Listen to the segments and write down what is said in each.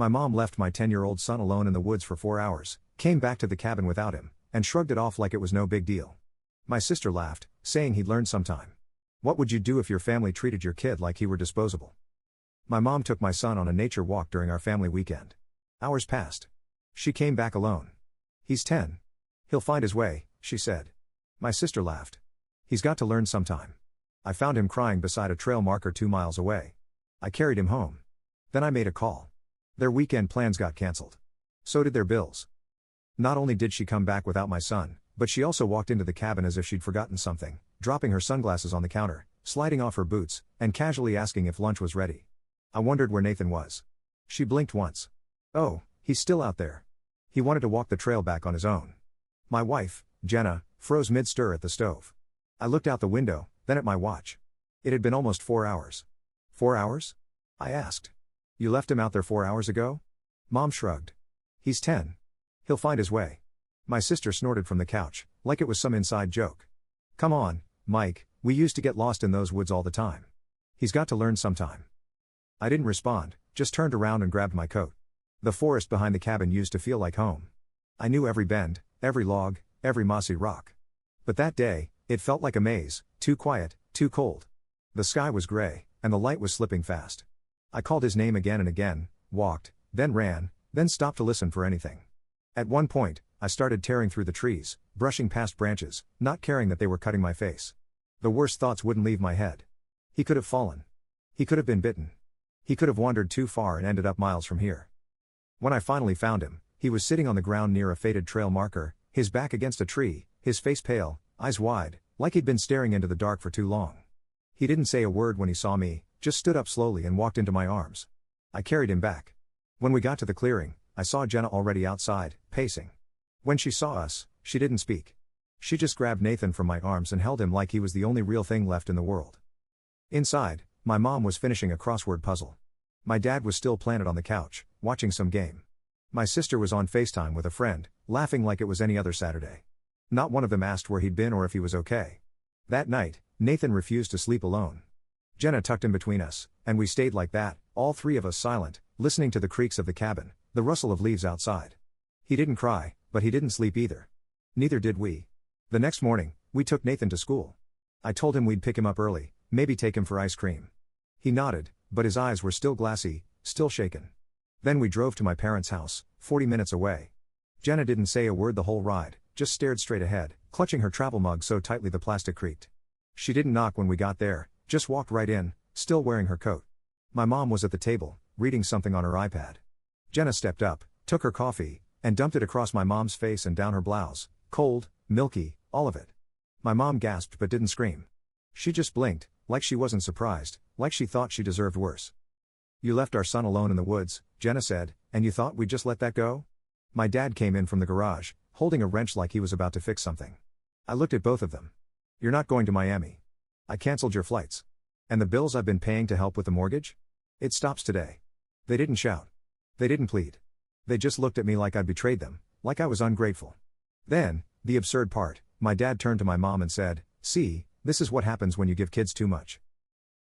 My mom left my 10-year-old son alone in the woods for 4 hours, came back to the cabin without him, and shrugged it off like it was no big deal. My sister laughed, saying he'd learn sometime. What would you do if your family treated your kid like he were disposable? My mom took my son on a nature walk during our family weekend. Hours passed. She came back alone. He's 10. He'll find his way, she said. My sister laughed. He's got to learn sometime. I found him crying beside a trail marker 2 miles away. I carried him home. Then I made a call. Their weekend plans got cancelled. So did their bills. Not only did she come back without my son, but she also walked into the cabin as if she'd forgotten something, dropping her sunglasses on the counter, sliding off her boots, and casually asking if lunch was ready. I wondered where Nathan was. She blinked once. Oh, he's still out there. He wanted to walk the trail back on his own. My wife, Jenna, froze mid-stir at the stove. I looked out the window, then at my watch. It had been almost 4 hours. 4 hours? I asked. You left him out there 4 hours ago? Mom shrugged. He's 10. He'll find his way. My sister snorted from the couch, like it was some inside joke. Come on, Mike, we used to get lost in those woods all the time. He's got to learn sometime. I didn't respond, just turned around and grabbed my coat. The forest behind the cabin used to feel like home. I knew every bend, every log, every mossy rock. But that day, it felt like a maze, too quiet, too cold. The sky was gray, and the light was slipping fast. I called his name again and again, walked, then ran, then stopped to listen for anything. At one point, I started tearing through the trees, brushing past branches, not caring that they were cutting my face. The worst thoughts wouldn't leave my head. He could have fallen. He could have been bitten. He could have wandered too far and ended up miles from here. When I finally found him, he was sitting on the ground near a faded trail marker, his back against a tree, his face pale, eyes wide, like he'd been staring into the dark for too long. He didn't say a word when he saw me, just stood up slowly and walked into my arms. I carried him back. When we got to the clearing, I saw Jenna already outside, pacing. When she saw us, she didn't speak. She just grabbed Nathan from my arms and held him like he was the only real thing left in the world. Inside, my mom was finishing a crossword puzzle. My dad was still planted on the couch, watching some game. My sister was on FaceTime with a friend, laughing like it was any other Saturday. Not one of them asked where he'd been or if he was okay. That night, Nathan refused to sleep alone. Jenna tucked him between us, and we stayed like that, all three of us silent, listening to the creaks of the cabin, the rustle of leaves outside. He didn't cry, but he didn't sleep either. Neither did we. The next morning, we took Nathan to school. I told him we'd pick him up early, maybe take him for ice cream. He nodded, but his eyes were still glassy, still shaken. Then we drove to my parents' house, 40 minutes away. Jenna didn't say a word the whole ride, just stared straight ahead, clutching her travel mug so tightly the plastic creaked. She didn't knock when we got there, just walked right in, still wearing her coat. My mom was at the table, reading something on her iPad. Jenna stepped up, took her coffee, and dumped it across my mom's face and down her blouse, cold, milky, all of it. My mom gasped but didn't scream. She just blinked, like she wasn't surprised, like she thought she deserved worse. You left our son alone in the woods, Jenna said, and you thought we'd just let that go? My dad came in from the garage, holding a wrench like he was about to fix something. I looked at both of them. You're not going to Miami. I canceled your flights. And the bills I've been paying to help with the mortgage? It stops today. They didn't shout. They didn't plead. They just looked at me like I'd betrayed them, like I was ungrateful. Then, the absurd part, my dad turned to my mom and said, "See, this is what happens when you give kids too much."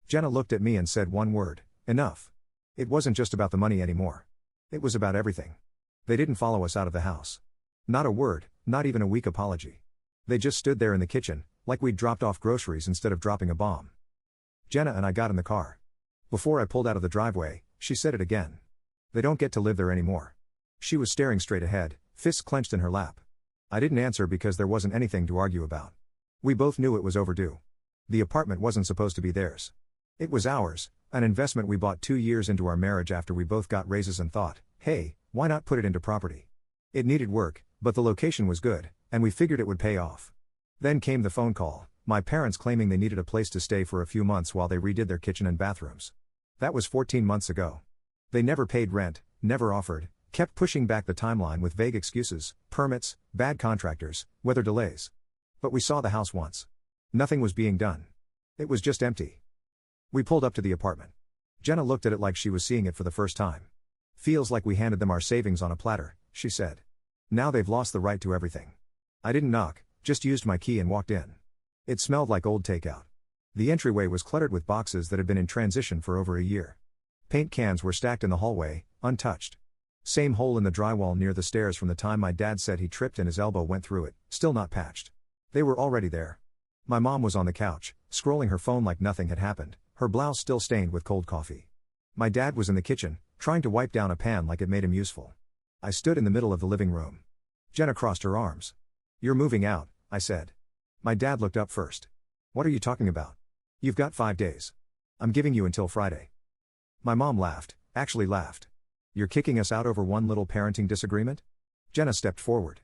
Jenna looked at me and said one word, "Enough." It wasn't just about the money anymore. It was about everything. They didn't follow us out of the house. Not a word, not even a weak apology. They just stood there in the kitchen, like we'd dropped off groceries instead of dropping a bomb. Jenna and I got in the car. Before I pulled out of the driveway, she said it again. They don't get to live there anymore. She was staring straight ahead, fists clenched in her lap. I didn't answer because there wasn't anything to argue about. We both knew it was overdue. The apartment wasn't supposed to be theirs. It was ours, an investment we bought 2 years into our marriage after we both got raises and thought, hey, why not put it into property? It needed work, but the location was good, and we figured it would pay off. Then came the phone call, my parents claiming they needed a place to stay for a few months while they redid their kitchen and bathrooms. That was 14 months ago. They never paid rent, never offered, kept pushing back the timeline with vague excuses, permits, bad contractors, weather delays. But we saw the house once. Nothing was being done. It was just empty. We pulled up to the apartment. Jenna looked at it like she was seeing it for the first time. Feels like we handed them our savings on a platter, she said. Now they've lost the right to everything. I didn't knock, just used my key and walked in. It smelled like old takeout. The entryway was cluttered with boxes that had been in transition for over a year. Paint cans were stacked in the hallway, untouched. Same hole in the drywall near the stairs from the time my dad said he tripped and his elbow went through it, still not patched. They were already there. My mom was on the couch, scrolling her phone like nothing had happened, her blouse still stained with cold coffee. My dad was in the kitchen, trying to wipe down a pan like it made him useful. I stood in the middle of the living room. Jenna crossed her arms. "You're moving out," I said. My dad looked up first. "What are you talking about? You've got 5 days. I'm giving you until Friday." My mom laughed, actually laughed. "You're kicking us out over one little parenting disagreement?" Jenna stepped forward.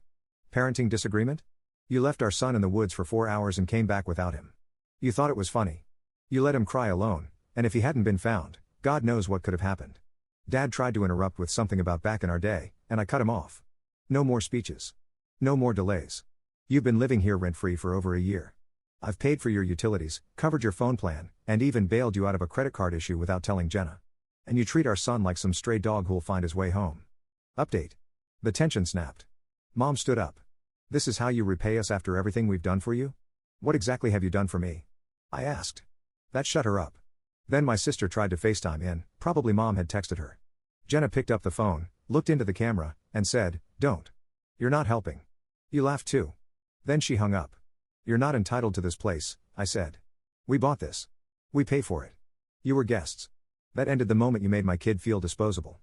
"Parenting disagreement? You left our son in the woods for 4 hours and came back without him. You thought it was funny. You let him cry alone, and if he hadn't been found, God knows what could have happened." Dad tried to interrupt with something about back in our day, and I cut him off. "No more speeches. No more delays. You've been living here rent-free for over a year. I've paid for your utilities, covered your phone plan, and even bailed you out of a credit card issue without telling Jenna. And you treat our son like some stray dog who'll find his way home. Update." The tension snapped. Mom stood up. "This is how you repay us after everything we've done for you? What exactly have you done for me?" I asked. That shut her up. Then my sister tried to FaceTime in, probably Mom had texted her. Jenna picked up the phone, looked into the camera, and said, "Don't. You're not helping. You laughed too." Then she hung up. "You're not entitled to this place," I said. "We bought this. We pay for it. You were guests. That ended the moment you made my kid feel disposable."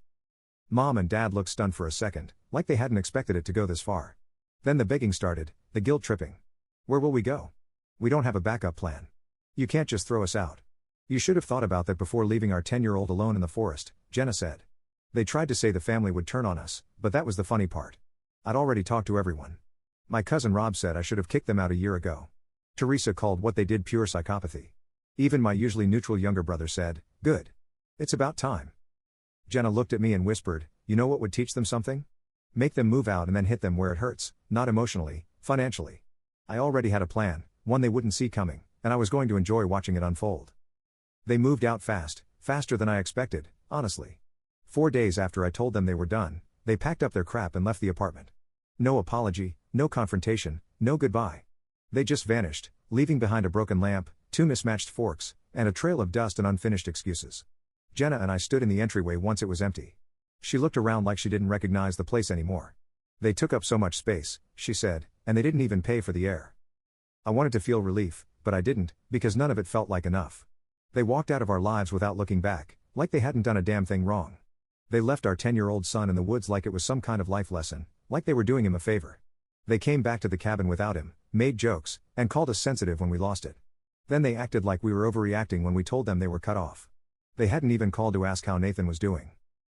Mom and Dad looked stunned for a second, like they hadn't expected it to go this far. Then the begging started, the guilt tripping. "Where will we go? We don't have a backup plan. You can't just throw us out. You should have thought about that before leaving our 10-year-old alone in the forest," Jenna said. "They tried to say the family would turn on us, but that was the funny part. I'd already talked to everyone. My cousin Rob said I should have kicked them out a year ago. Teresa called what they did pure psychopathy. Even my usually neutral younger brother said, 'Good. It's about time.'" Jenna looked at me and whispered, "You know what would teach them something? Make them move out and then hit them where it hurts, not emotionally, financially." I already had a plan, one they wouldn't see coming, and I was going to enjoy watching it unfold. They moved out fast, faster than I expected, honestly. 4 days after I told them they were done, they packed up their crap and left the apartment. No apology, no confrontation, no goodbye. They just vanished, leaving behind a broken lamp, 2 mismatched forks, and a trail of dust and unfinished excuses. Jenna and I stood in the entryway once it was empty. She looked around like she didn't recognize the place anymore. "They took up so much space," she said, "and they didn't even pay for the air." I wanted to feel relief, but I didn't, because none of it felt like enough. They walked out of our lives without looking back, like they hadn't done a damn thing wrong. They left our 10-year-old son in the woods like it was some kind of life lesson, like they were doing him a favor. They came back to the cabin without him, made jokes, and called us sensitive when we lost it. Then they acted like we were overreacting when we told them they were cut off. They hadn't even called to ask how Nathan was doing.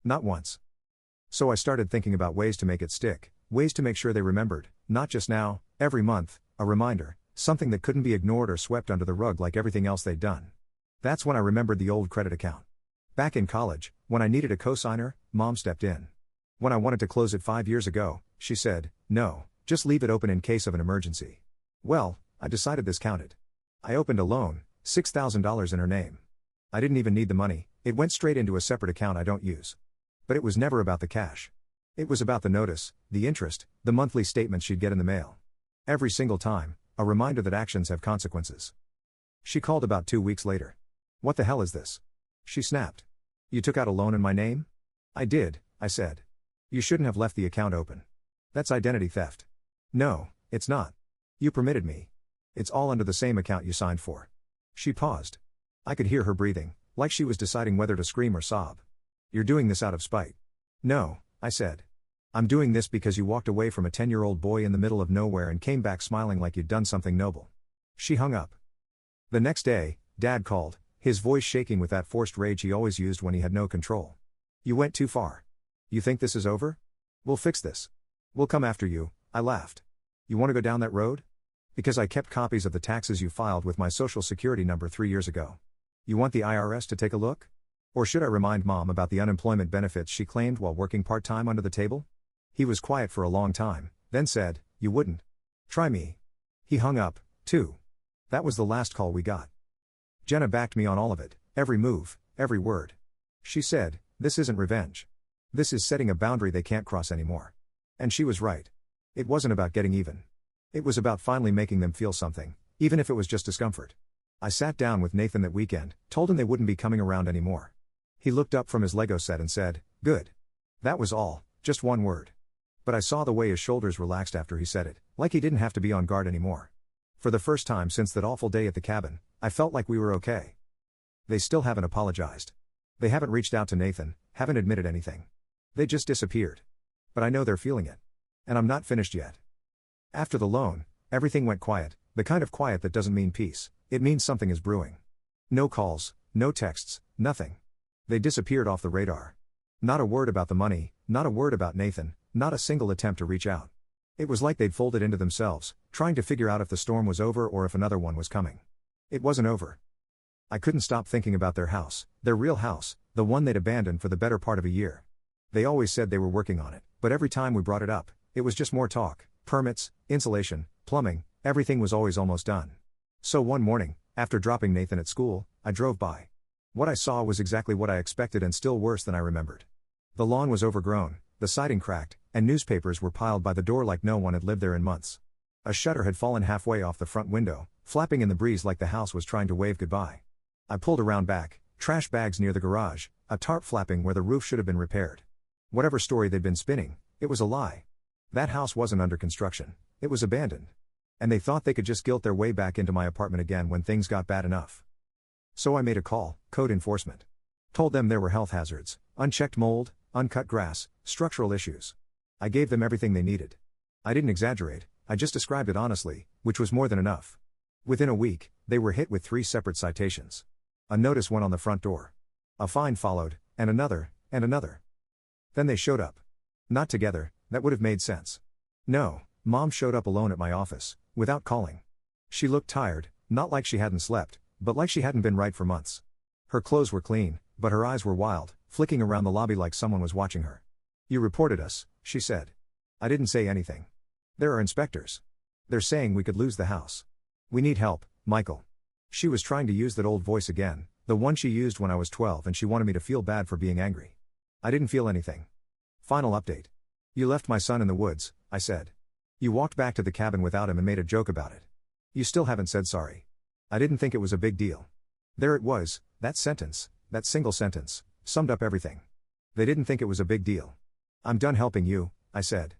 Not once. So I started thinking about ways to make it stick, ways to make sure they remembered, not just now, every month, a reminder, something that couldn't be ignored or swept under the rug like everything else they'd done. That's when I remembered the old credit account. Back in college, when I needed a cosigner, Mom stepped in. When I wanted to close it 5 years ago, she said, "No, just leave it open in case of an emergency." Well, I decided this counted. I opened a loan, $6,000 in her name. I didn't even need the money, it went straight into a separate account I don't use. But it was never about the cash. It was about the notice, the interest, the monthly statements she'd get in the mail. Every single time, a reminder that actions have consequences. She called about 2 weeks later. "What the hell is this?" she snapped. "You took out a loan in my name?" "I did," I said. "You shouldn't have left the account open. That's identity theft." "No, it's not. You permitted me. It's all under the same account you signed for." She paused. I could hear her breathing, like she was deciding whether to scream or sob. "You're doing this out of spite." "No," I said. "I'm doing this because you walked away from a 10-year-old boy in the middle of nowhere and came back smiling like you'd done something noble." She hung up. The next day, Dad called, his voice shaking with that forced rage he always used when he had no control. "You went too far. You think this is over? We'll fix this. We'll come after you," I laughed. "You want to go down that road? Because I kept copies of the taxes you filed with my social security number 3 years ago. You want the IRS to take a look? Or should I remind Mom about the unemployment benefits she claimed while working part-time under the table?" He was quiet for a long time, then said, "You wouldn't. Try me." He hung up, too. That was the last call we got. Jenna backed me on all of it, every move, every word. She said, "This isn't revenge. This is setting a boundary they can't cross anymore." And she was right. It wasn't about getting even. It was about finally making them feel something, even if it was just discomfort. I sat down with Nathan that weekend, told him they wouldn't be coming around anymore. He looked up from his Lego set and said, "Good. That was all, just one word. But I saw the way his shoulders relaxed after he said it, like he didn't have to be on guard anymore. For the first time since that awful day at the cabin, I felt like we were okay. They still haven't apologized. They haven't reached out to Nathan, haven't admitted anything. They just disappeared. But I know they're feeling it. And I'm not finished yet. After the loan, everything went quiet, the kind of quiet that doesn't mean peace, it means something is brewing. No calls, no texts, nothing. They disappeared off the radar. Not a word about the money, not a word about Nathan, not a single attempt to reach out. It was like they'd folded into themselves, trying to figure out if the storm was over or if another one was coming. It wasn't over. I couldn't stop thinking about their house, their real house, the one they'd abandoned for the better part of a year. They always said they were working on it, but every time we brought it up, it was just more talk, permits, insulation, plumbing, everything was always almost done. So one morning, after dropping Nathan at school, I drove by. What I saw was exactly what I expected and still worse than I remembered. The lawn was overgrown, the siding cracked, and newspapers were piled by the door like no one had lived there in months. A shutter had fallen halfway off the front window, flapping in the breeze like the house was trying to wave goodbye. I pulled around back, trash bags near the garage, a tarp flapping where the roof should have been repaired. Whatever story they'd been spinning, it was a lie. That house wasn't under construction, it was abandoned. And they thought they could just guilt their way back into my apartment again when things got bad enough. So I made a call, code enforcement. Told them there were health hazards, unchecked mold, uncut grass, structural issues. I gave them everything they needed. I didn't exaggerate, I just described it honestly, which was more than enough. Within a week, they were hit with 3 separate citations. A notice went on the front door. A fine followed, and another, and another. Then they showed up. Not together, that would have made sense. No, Mom showed up alone at my office, without calling. She looked tired, not like she hadn't slept, but like she hadn't been right for months. Her clothes were clean, but her eyes were wild, flicking around the lobby like someone was watching her. "You reported us," she said. I didn't say anything. "There are inspectors. They're saying we could lose the house. We need help, Michael." She was trying to use that old voice again, the one she used when I was 12, and she wanted me to feel bad for being angry. I didn't feel anything. Final update. "You left my son in the woods," I said. "You walked back to the cabin without him and made a joke about it. You still haven't said sorry." I didn't think it was a big deal. There it was, that sentence, that single sentence, summed up everything. They didn't think it was a big deal. "I'm done helping you," I said.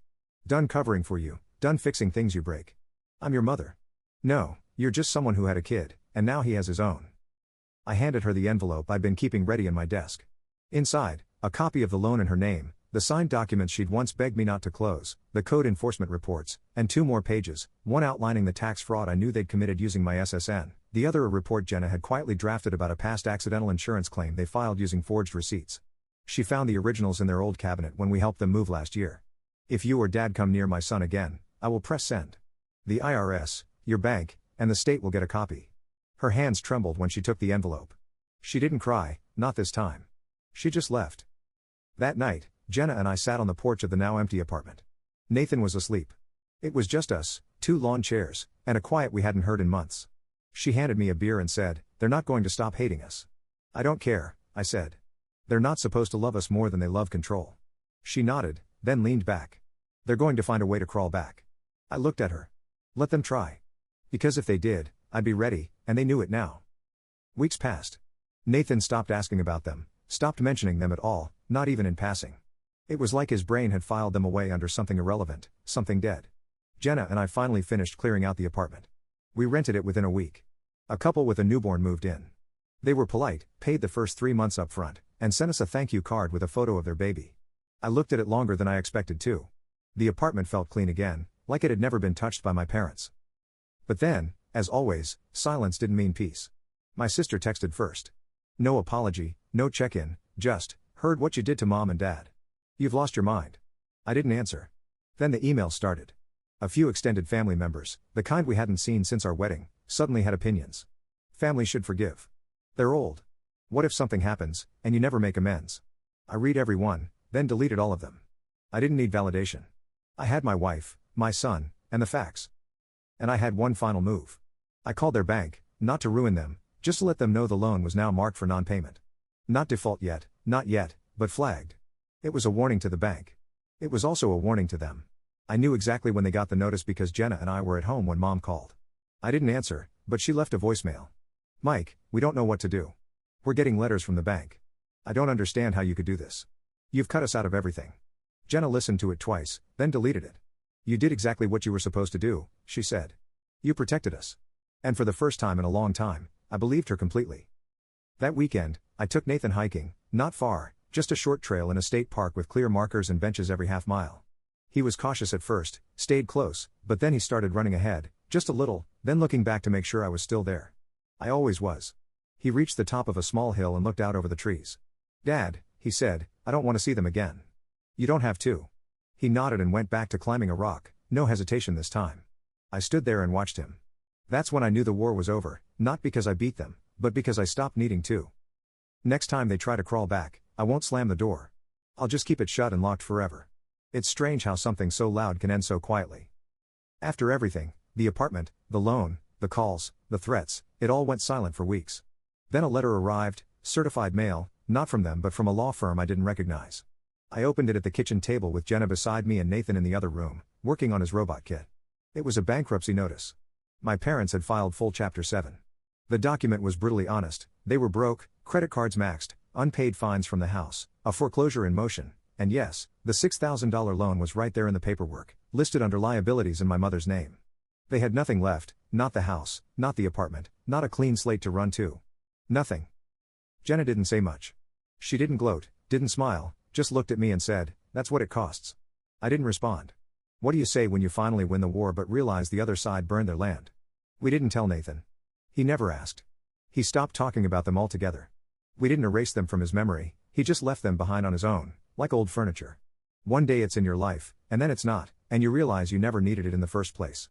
"Done covering for you, done fixing things you break. I'm your mother. No, you're just someone who had a kid, and now he has his own." I handed her the envelope I'd been keeping ready in my desk. Inside, a copy of the loan in her name, the signed documents she'd once begged me not to close, the code enforcement reports, and 2 more pages, one outlining the tax fraud I knew they'd committed using my SSN, the other a report Jenna had quietly drafted about a past accidental insurance claim they filed using forged receipts. She found the originals in their old cabinet when we helped them move last year. "If you or Dad come near my son again, I will press send. The IRS, your bank, and the state will get a copy." Her hands trembled when she took the envelope. She didn't cry, not this time. She just left. That night, Jenna and I sat on the porch of the now empty apartment. Nathan was asleep. It was just us, 2 lawn chairs, and a quiet we hadn't heard in months. She handed me a beer and said, "They're not going to stop hating us." "I don't care," I said. "They're not supposed to love us more than they love control." She nodded, then leaned back. "They're going to find a way to crawl back." I looked at her. Let them try. Because if they did, I'd be ready, and they knew it now. Weeks passed. Nathan stopped asking about them, stopped mentioning them at all, not even in passing. It was like his brain had filed them away under something irrelevant, something dead. Jenna and I finally finished clearing out the apartment. We rented it within a week. A couple with a newborn moved in. They were polite, paid the first 3 months up front, and sent us a thank you card with a photo of their baby. I looked at it longer than I expected to. The apartment felt clean again, like it had never been touched by my parents. But then, as always, silence didn't mean peace. My sister texted first. No apology, no check-in, just, "Heard what you did to Mom and Dad. You've lost your mind." I didn't answer. Then the email started. A few extended family members, the kind we hadn't seen since our wedding, suddenly had opinions. Families should forgive. They're old. What if something happens, and you never make amends? I read every one, then deleted all of them. I didn't need validation. I had my wife, my son, and the facts. And I had one final move. I called their bank, not to ruin them, just to let them know the loan was now marked for non-payment. Not default yet, not yet, but flagged. It was a warning to the bank. It was also a warning to them. I knew exactly when they got the notice because Jenna and I were at home when Mom called. I didn't answer, but she left a voicemail. "Mike, we don't know what to do. We're getting letters from the bank. I don't understand how you could do this. You've cut us out of everything. Jenna listened to it twice, then deleted it. You did exactly what you were supposed to do, she said. You protected us. And for the first time in a long time, I believed her completely. That weekend, I took Nathan hiking, not far, just a short trail in a state park with clear markers and benches every half mile. He was cautious at first, stayed close, but then he started running ahead, just a little, then looking back to make sure I was still there. I always was. He reached the top of a small hill and looked out over the trees. Dad, he said, I don't want to see them again. You don't have to. He nodded and went back to climbing a rock, no hesitation this time. I stood there and watched him. That's when I knew the war was over, not because I beat them, but because I stopped needing to. Next time they try to crawl back, I won't slam the door. I'll just keep it shut and locked forever. It's strange how something so loud can end so quietly. After everything, the apartment, the loan, the calls, the threats, it all went silent for weeks. Then a letter arrived, certified mail, not from them but from a law firm I didn't recognize. I opened it at the kitchen table with Jenna beside me and Nathan in the other room, working on his robot kit. It was a bankruptcy notice. My parents had filed full Chapter 7. The document was brutally honest. They were broke, credit cards maxed, unpaid fines from the house, a foreclosure in motion, and yes, the $6,000 loan was right there in the paperwork, listed under liabilities in my mother's name. They had nothing left, not the house, not the apartment, not a clean slate to run to. Nothing. Jenna didn't say much. She didn't gloat, didn't smile, just looked at me and said, "That's what it costs." I didn't respond. What do you say when you finally win the war but realize the other side burned their land? We didn't tell Nathan. He never asked. He stopped talking about them altogether. We didn't erase them from his memory, he just left them behind on his own, like old furniture. One day it's in your life, and then it's not, and you realize you never needed it in the first place.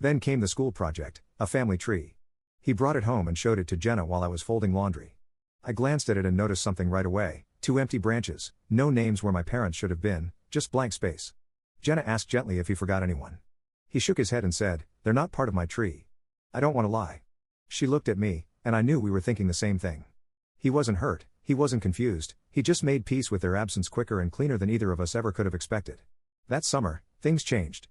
Then came the school project, a family tree. He brought it home and showed it to Jenna while I was folding laundry. I glanced at it and noticed something right away, 2 empty branches, no names where my parents should have been, just blank space. Jenna asked gently if he forgot anyone. He shook his head and said, "They're not part of my tree." I don't want to lie. She looked at me, and I knew we were thinking the same thing. He wasn't hurt, he wasn't confused, he just made peace with their absence quicker and cleaner than either of us ever could have expected. That summer, things changed.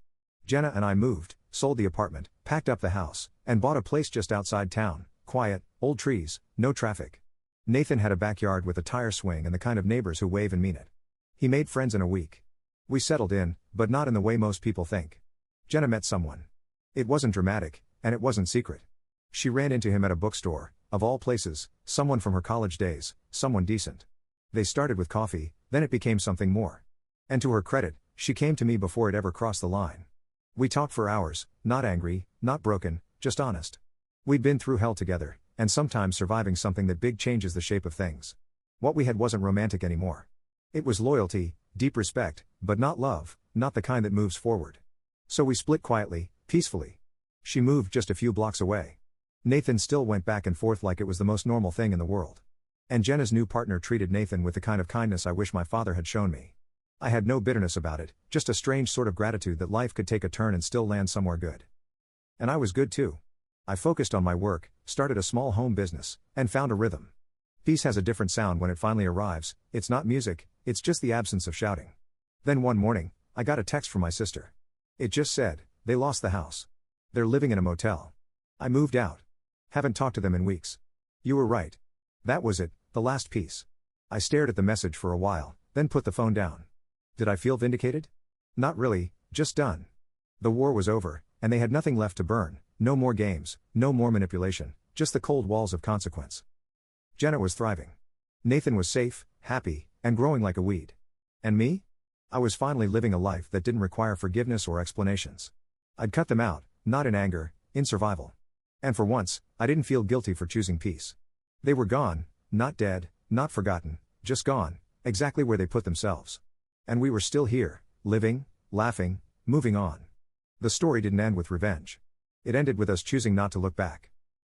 Jenna and I moved, sold the apartment, packed up the house, and bought a place just outside town, quiet, old trees, no traffic. Nathan had a backyard with a tire swing and the kind of neighbors who wave and mean it. He made friends in a week. We settled in, but not in the way most people think. Jenna met someone. It wasn't dramatic, and it wasn't secret. She ran into him at a bookstore, of all places, someone from her college days, someone decent. They started with coffee, then it became something more. And to her credit, she came to me before it ever crossed the line. We talked for hours, not angry, not broken, just honest. We'd been through hell together, and sometimes surviving something that big changes the shape of things. What we had wasn't romantic anymore. It was loyalty, deep respect, but not love, not the kind that moves forward. So we split quietly, peacefully. She moved just a few blocks away. Nathan still went back and forth like it was the most normal thing in the world. And Jenna's new partner treated Nathan with the kind of kindness I wish my father had shown me. I had no bitterness about it, just a strange sort of gratitude that life could take a turn and still land somewhere good. And I was good too. I focused on my work, started a small home business, and found a rhythm. Peace has a different sound when it finally arrives. It's not music, it's just the absence of shouting. Then one morning, I got a text from my sister. It just said, "They lost the house. They're living in a motel." I moved out. Haven't talked to them in weeks. You were right. That was it, the last piece. I stared at the message for a while, then put the phone down. Did I feel vindicated? Not really, just done. The war was over, and they had nothing left to burn, no more games, no more manipulation, just the cold walls of consequence. Jenna was thriving. Nathan was safe, happy, and growing like a weed. And me? I was finally living a life that didn't require forgiveness or explanations. I'd cut them out, not in anger, in survival. And for once, I didn't feel guilty for choosing peace. They were gone, not dead, not forgotten, just gone, exactly where they put themselves. And we were still here, living, laughing, moving on. The story didn't end with revenge. It ended with us choosing not to look back.